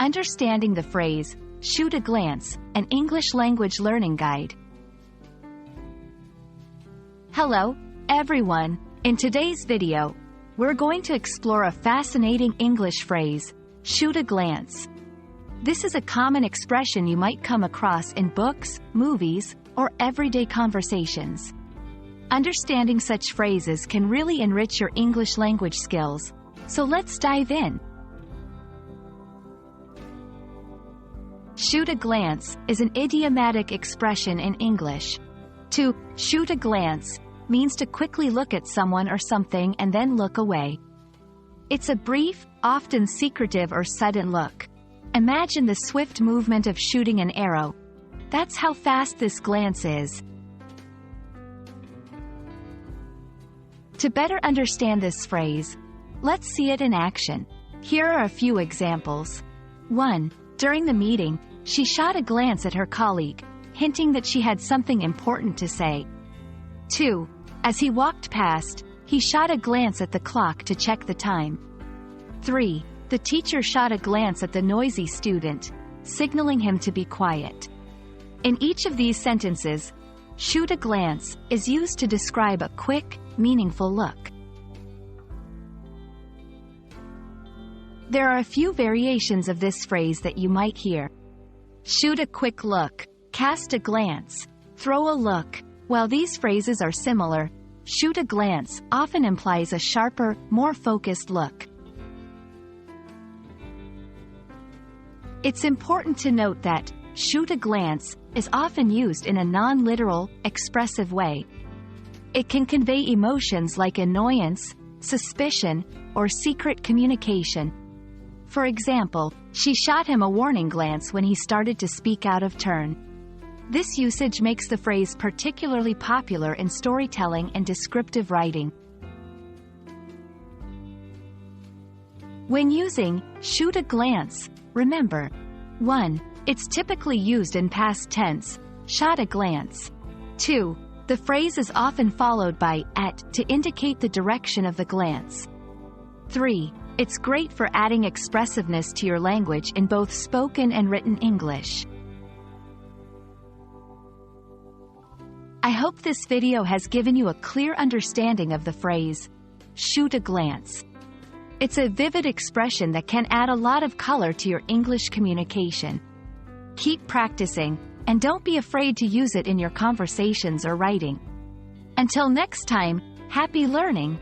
Understanding the phrase, shoot a glance, an English language learning guide. Hello, everyone. In today's video, we're going to explore a fascinating English phrase, shoot a glance. This is a common expression you might come across in books, movies, or everyday conversations. Understanding such phrases can really enrich your English language skills, so let's dive in. Shoot a glance is an idiomatic expression in English. To shoot a glance means to quickly look at someone or something and then look away. It's a brief, often secretive or sudden look. Imagine the swift movement of shooting an arrow. That's how fast this glance is. To better understand this phrase, let's see it in action. Here are a few examples. 1. During the meeting, she shot a glance at her colleague, hinting that she had something important to say. 2. As he walked past, he shot a glance at the clock to check the time. 3. The teacher shot a glance at the noisy student, signaling him to be quiet. In each of these sentences, shoot a glance is used to describe a quick, meaningful look. There are a few variations of this phrase that you might hear. Shoot a quick look, cast a glance, throw a look. While these phrases are similar, shoot a glance often implies a sharper, more focused look. It's important to note that shoot a glance is often used in a non-literal, expressive way. It can convey emotions like annoyance, suspicion, or secret communication. For example, she shot him a warning glance when he started to speak out of turn. This usage makes the phrase particularly popular in storytelling and descriptive writing. When using shoot a glance, remember: 1. It's typically used in past tense, shot a glance. 2. The phrase is often followed by at to indicate the direction of the glance. 3. It's great for adding expressiveness to your language in both spoken and written English. I hope this video has given you a clear understanding of the phrase, shoot a glance. It's a vivid expression that can add a lot of color to your English communication. Keep practicing, and don't be afraid to use it in your conversations or writing. Until next time, happy learning!